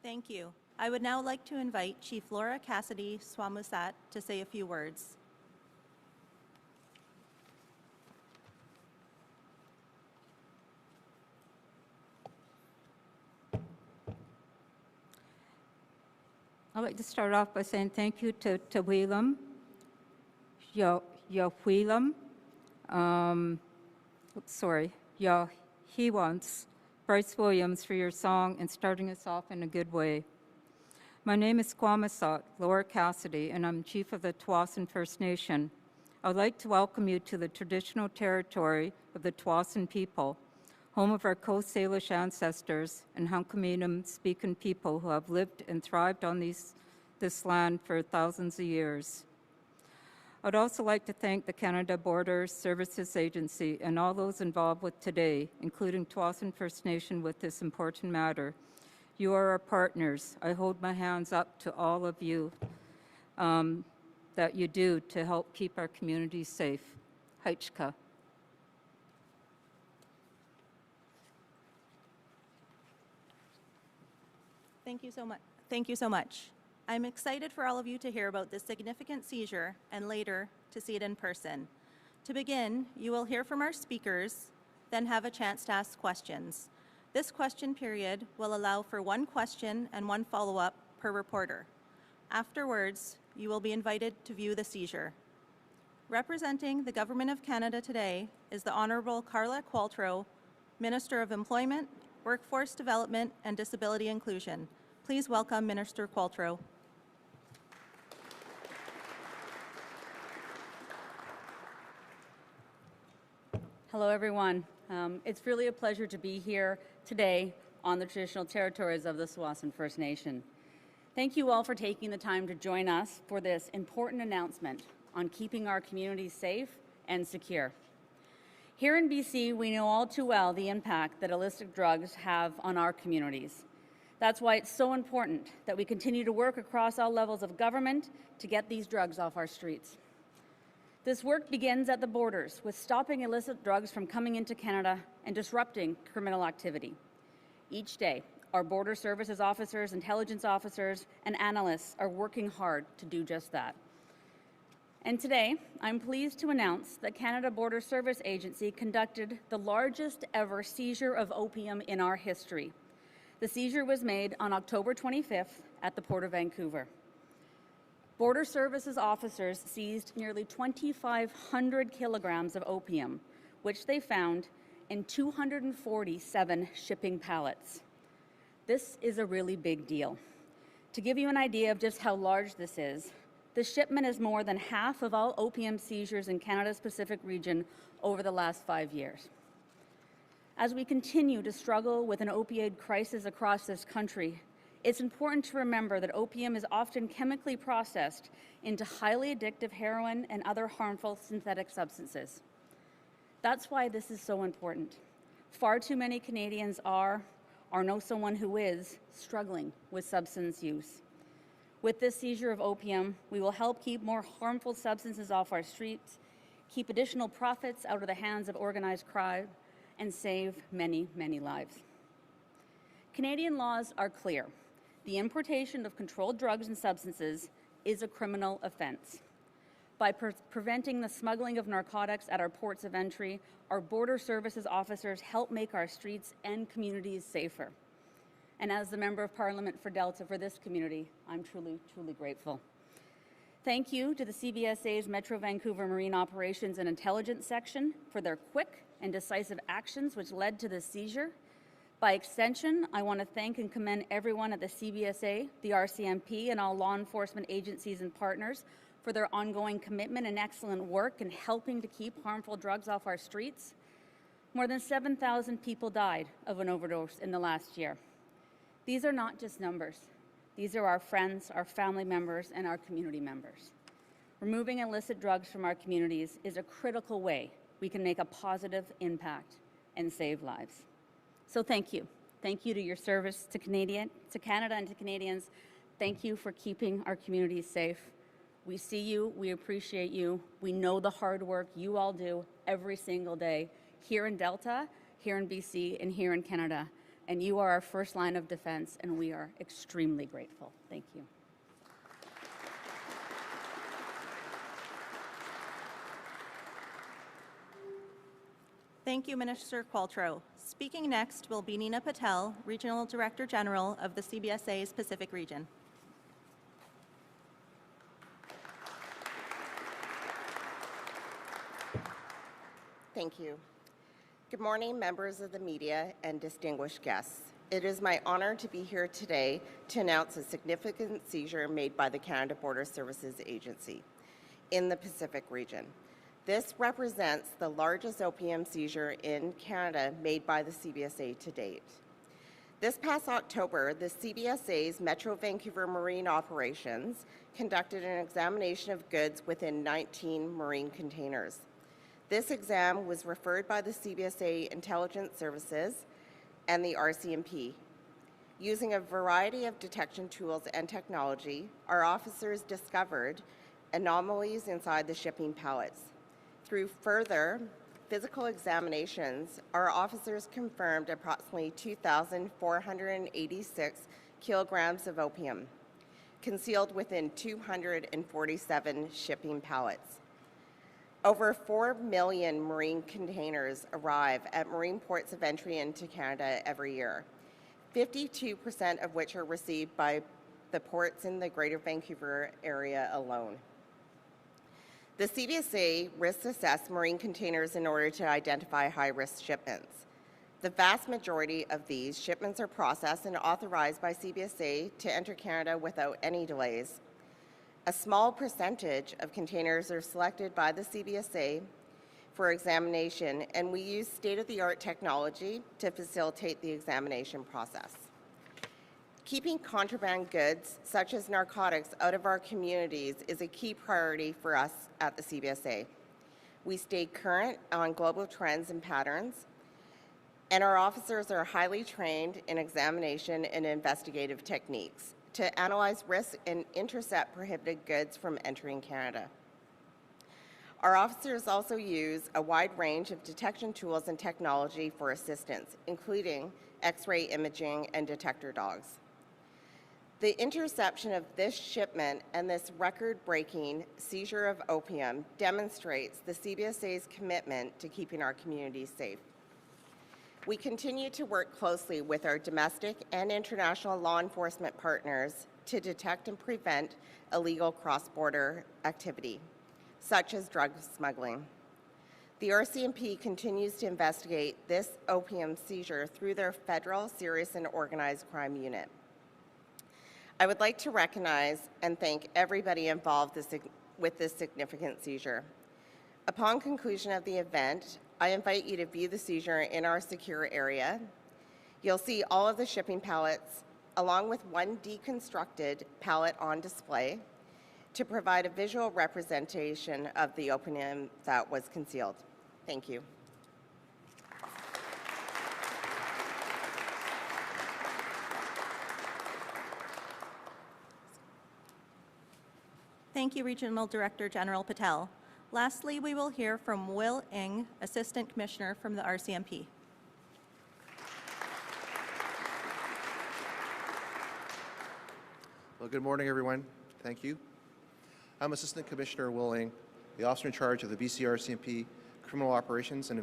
Thank you. I would now like to invite Chief Laura Cassidy Swamusat to say a few words. I'd like to start off by saying thank you to Wheelam, Wheelam, he wants Bryce Williams for your song and starting us off in a good way. My name is Squamish Laura Cassidy, and I'm Chief of the Tsawwassen First Nation. I'd like to welcome you to the traditional territory of the Tsawwassen people, home of our Coast Salish ancestors and Hunkaminam-speaking people who have lived and thrived on this land for thousands of years. I'd also like to thank the Canada Border Services Agency and all those involved with today, including Tsawwassen First Nation, with this important matter. You are our partners. I hold my hands up to all of you that you do to help keep our communities safe. Haichka. Thank you so much. Thank you so much. I'm excited for all of you to hear about this significant seizure and later to see it in person. To begin, you will hear from our speakers, then have a chance to ask questions. This question period will allow for one question and one follow-up per reporter. Afterwards, you will be invited to view the seizure. Representing the Government of Canada today is the Honourable Carla Qualthrough, Minister of Employment, Workforce Development and Disability Inclusion. Please welcome Minister Qualthrough. Hello, everyone. It's really a pleasure to be here today on the traditional territories of the Tsawwassen First Nation. Thank you all for taking the time to join us for this important announcement on keeping our communities safe and secure. Here in BC, we know all too well the impact that illicit drugs have on our communities. That's why it's so important that we continue to work across all levels of government to get these drugs off our streets. This work begins at the borders with stopping illicit drugs from coming into Canada and disrupting criminal activity. Each day, our border services officers, intelligence officers, and analysts are working hard to do just that. And today, I'm pleased to announce that Canada Border Service Agency conducted the largest ever seizure of opium in our history. The seizure was made on October 25th at the Port of Vancouver. Border Services officers seized nearly 2,500 kilograms of opium, which they found in 247 shipping pallets. This is a really big deal. To give you an idea of just how large this is, the shipment is more than half of all opium seizures in Canada's Pacific region over the last 5 years. As we continue to struggle with an opioid crisis across this country, it's important to remember that opium is often chemically processed into highly addictive heroin and other harmful synthetic substances. That's why this is so important. Far too many Canadians are, or know someone who is, struggling with substance use. With this seizure of opium, we will help keep more harmful substances off our streets, keep additional profits out of the hands of organized crime, and save many, many lives. Canadian laws are clear. The importation of controlled drugs and substances is a criminal offense. By preventing the smuggling of narcotics at our ports of entry, our border services officers help make our streets and communities safer. And as the Member of Parliament for Delta for this community, I'm truly, truly grateful. Thank you to the CBSA's Metro Vancouver Marine Operations and Intelligence Section for their quick and decisive actions which led to this seizure. By extension, I want to thank and commend everyone at the CBSA, the RCMP, and all law enforcement agencies and partners for their ongoing commitment and excellent work in helping to keep harmful drugs off our streets. More than 7,000 people died of an overdose in the last year. These are not just numbers. These are our friends, our family members, and our community members. Removing illicit drugs from our communities is a critical way we can make a positive impact and save lives. So thank you. Thank you to your service to Canada and to Canadians. Thank you for keeping our communities safe. We see you, we appreciate you. We know the hard work you all do every single day here in Delta, here in BC, and here in Canada. And you are our first line of defense, and we are extremely grateful. Thank you. Thank you, Minister Qualthrough. Speaking next will be Nina Patel, Regional Director General of the CBSA's Pacific Region. Thank you. Good morning, members of the media and distinguished guests. It is my honor to be here today to announce a significant seizure made by the Canada Border Services Agency in the Pacific region. This represents the largest opium seizure in Canada made by the CBSA to date. This past October, the CBSA's Metro Vancouver Marine Operations conducted an examination of goods within 19 marine containers. This exam was referred by the CBSA Intelligence Services and the RCMP. Using a variety of detection tools and technology, our officers discovered anomalies inside the shipping pallets. Through further physical examinations, our officers confirmed approximately 2,486 kilograms of opium, concealed within 247 shipping pallets. Over 4 million marine containers arrive at marine ports of entry into Canada every year, 52% of which are received by the ports in the Greater Vancouver area alone. The CBSA risk assess marine containers in order to identify high-risk shipments. The vast majority of these shipments are processed and authorized by CBSA to enter Canada without any delays. A small percentage of containers are selected by the CBSA for examination, and we use state-of-the-art technology to facilitate the examination process. Keeping contraband goods, such as narcotics, out of our communities is a key priority for us at the CBSA. We stay current on global trends and patterns, and our officers are highly trained in examination and investigative techniques to analyze risk and intercept prohibited goods from entering Canada. Our officers also use a wide range of detection tools and technology for assistance, including X-ray imaging and detector dogs. The interception of this shipment and this record-breaking seizure of opium demonstrates the CBSA's commitment to keeping our communities safe. We continue to work closely with our domestic and international law enforcement partners to detect and prevent illegal cross-border activity, such as drug smuggling. The RCMP continues to investigate this opium seizure through their Federal Serious and Organized Crime Unit. I would like to recognize and thank everybody involved with this significant seizure. Upon conclusion of the event, I invite you to view the seizure in our secure area. You'll see all of the shipping pallets, along with one deconstructed pallet on display, to provide a visual representation of the opium that was concealed. Thank you. Thank you, Regional Director General Patel. Lastly, we will hear from Will Ng, Assistant Commissioner from the RCMP. Well, good morning, everyone. Thank you. I'm Assistant Commissioner Will Ing, the officer in charge of the BC RCMP Criminal Operations and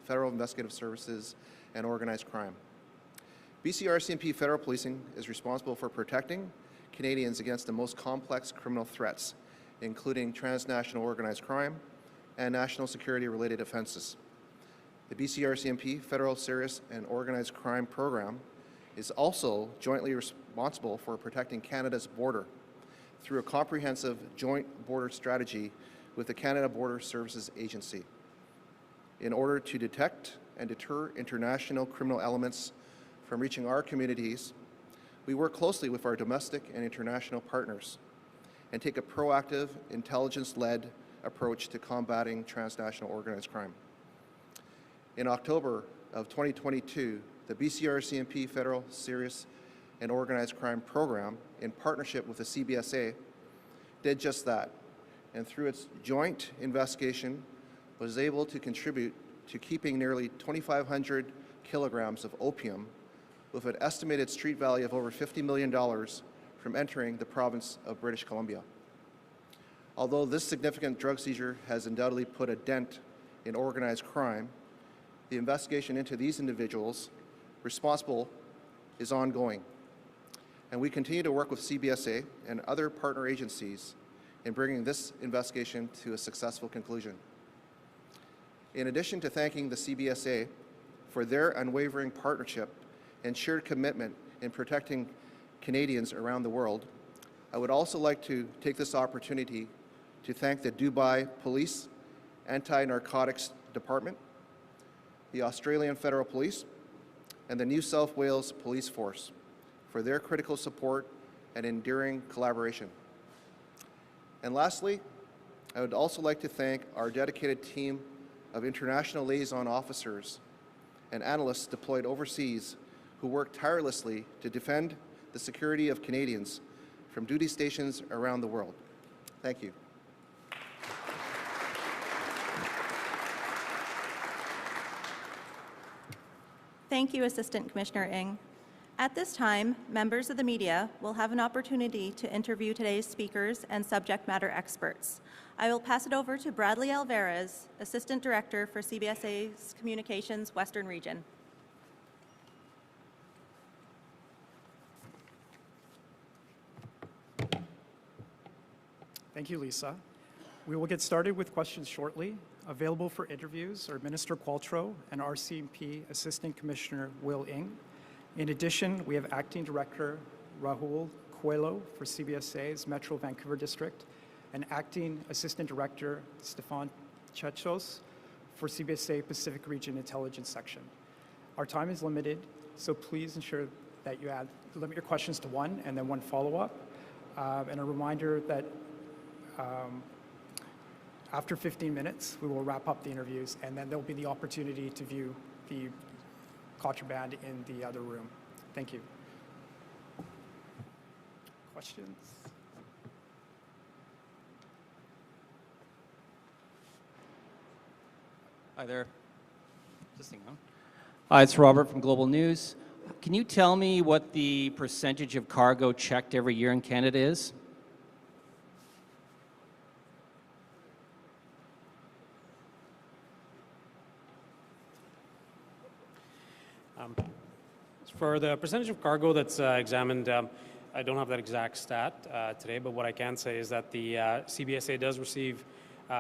Federal Investigative Services and Organized Crime. BC RCMP Federal Policing is responsible for protecting Canadians against the most complex criminal threats, including transnational organized crime and national security-related offenses. The BC RCMP Federal Serious and Organized Crime Program is also jointly responsible for protecting Canada's border through a comprehensive joint border strategy with the Canada Border Services Agency in order to detect and deter international criminal elements from reaching our communities. We work closely with our domestic and international partners and take a proactive, intelligence-led approach to combating transnational organized crime. In October of 2022, the BC RCMP Federal Serious and Organized Crime Program, in partnership with the CBSA, did just that, and through its joint investigation was able to contribute to keeping nearly 2,500 kilograms of opium with an estimated street value of over $50 million from entering the province of British Columbia. Although this significant drug seizure has undoubtedly put a dent in organized crime, the investigation into these individuals responsible is ongoing, and we continue to work with CBSA and other partner agencies in bringing this investigation to a successful conclusion. In addition to thanking the CBSA for their unwavering partnership and shared commitment in protecting Canadians around the world, I would also like to take this opportunity to thank the Dubai Police Anti-Narcotics Department, the Australian Federal Police, and the New South Wales Police Force for their critical support and enduring collaboration. And lastly, I would also like to thank our dedicated team of international liaison officers and analysts deployed overseas who work tirelessly to defend the security of Canadians from duty stations around the world. Thank you. Thank you, Assistant Commissioner Ing. At this time, members of the media will have an opportunity to interview today's speakers and subject matter experts. I will pass it over to Bradley Alvarez, Assistant Director for CBSA's Communications Western Region. Thank you, Lisa. We will get started with questions shortly. Available for interviews are Minister Qualthrough and RCMP Assistant Commissioner Will Ing. In addition, we have Acting Director Rahul Coelho for CBSA's Metro Vancouver District and Acting Assistant Director Stefan Chechos for CBSA Pacific Region Intelligence Section. Our time is limited, so please ensure that you limit your questions to one and then one follow-up. And a reminder that after 15 minutes, we will wrap up the interviews, and then there'll be the opportunity to view the contraband in the other room. Thank you. Questions? Hi there. Is this thing on? Hi, it's Robert from Global News. Can you tell me what the percentage of cargo checked every year in Canada is? For the percentage of cargo that's examined, I don't have that exact stat today, but what I can say is that the CBSA does receive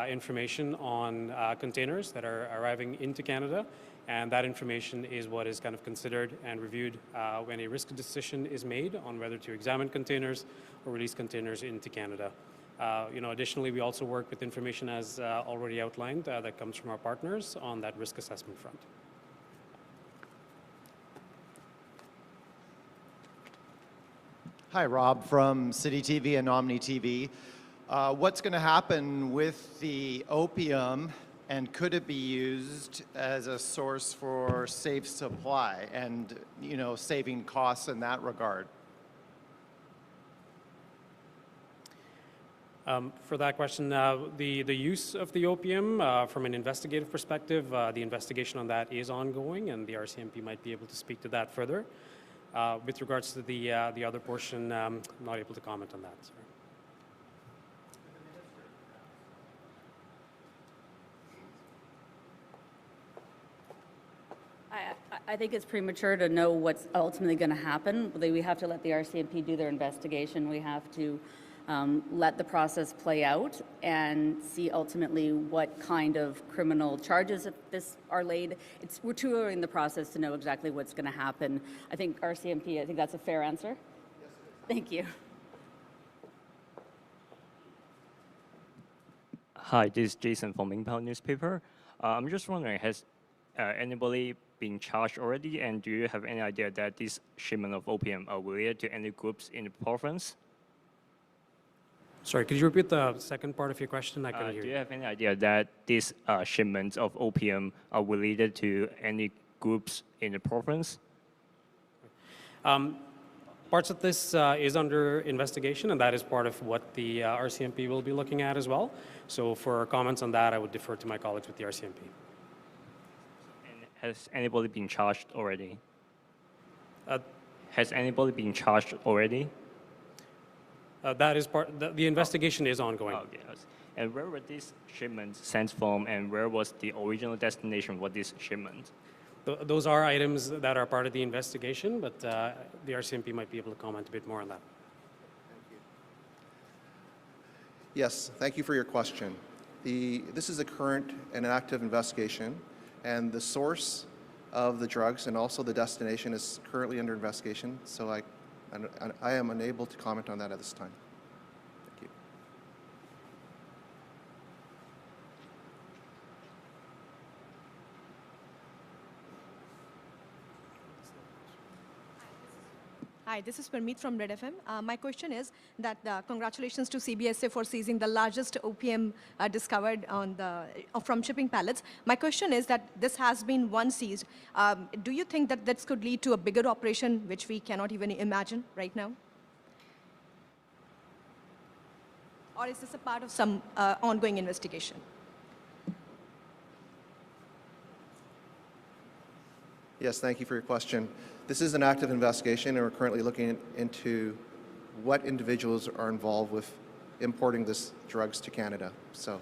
information on containers that are arriving into Canada, and that information is what is kind of considered and reviewed when a risk decision is made on whether to examine containers or release containers into Canada. Additionally, we also work with information, as already outlined, that comes from our partners on that risk assessment front. Hi, Rob from City TV and Omni TV. What's going to happen with the opium, and could it be used as a source for safe supply and, saving costs in that regard? For that question, the use of the opium, from an investigative perspective, the investigation on that is ongoing, and the RCMP might be able to speak to that further. With regards to the other portion, I'm not able to comment on that. Sorry. I think it's premature to know what's ultimately going to happen. We have to let the RCMP do their investigation. We have to let the process play out and see ultimately what kind of criminal charges this are laid. We're too early in the process to know exactly what's going to happen. I think RCMP, I think that's a fair answer. Yes, it is. Thank you. Hi, this is Jason from Mingpao newspaper. I'm just wondering, has anybody been charged already, and do you have any idea that this shipment of opium are related to any groups in the province? Sorry, could you repeat the second part of your question? I couldn't hear Do you. you have any idea that these shipments of opium are related to any groups in the province? Parts of this is under investigation, and that is part of what the RCMP will be looking at as well. So for comments on that, I would defer to my colleagues with the RCMP. And has anybody been charged already? Uh, Has anybody been charged already? That is part. The investigation is ongoing. Oh, yes. And where were these shipments sent from, and where was the original destination for this shipment? Those are items that are part of the investigation, but the RCMP might be able to comment a bit more on that. Yes, thank you for your question. This is a current and active investigation, and the source of the drugs and also the destination is currently under investigation, so I am unable to comment on that at this time. Thank you. Hi, this is Parmeet from Red FM. My question is that congratulations to CBSA for seizing the largest opium discovered from shipping pallets. My question is that this has been one seized. Do you think that this could lead to a bigger operation which we cannot even imagine right now? Or is this a part of some ongoing investigation? Yes, thank you for your question. This is an active investigation, and we're currently looking into what individuals are involved with importing these drugs to Canada. So,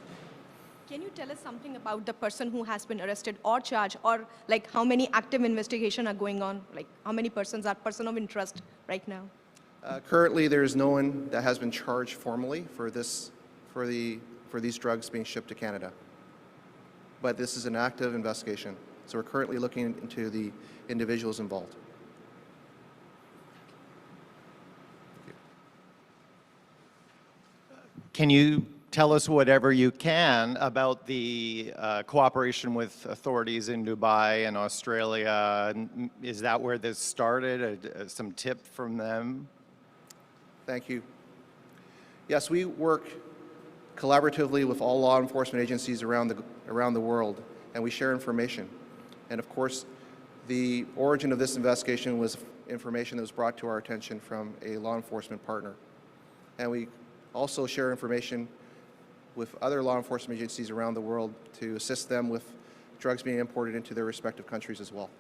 can you tell us something about the person who has been arrested or charged, or like how many active investigations are going on? Like how many persons are person of interest right now? currently, there is no one that has been charged formally for these drugs being shipped to Canada. But this is an active investigation, so we're currently looking into the individuals involved. Can you tell us whatever you can about the cooperation with authorities in Dubai and Australia? Is that where this started? Some tip from them? Thank you. Yes, we work collaboratively with all law enforcement agencies around the world, and we share information. And of course, the origin of this investigation was information that was brought to our attention from a law enforcement partner. And we also share information with other law enforcement agencies around the world to assist them with drugs being imported into their respective countries as well.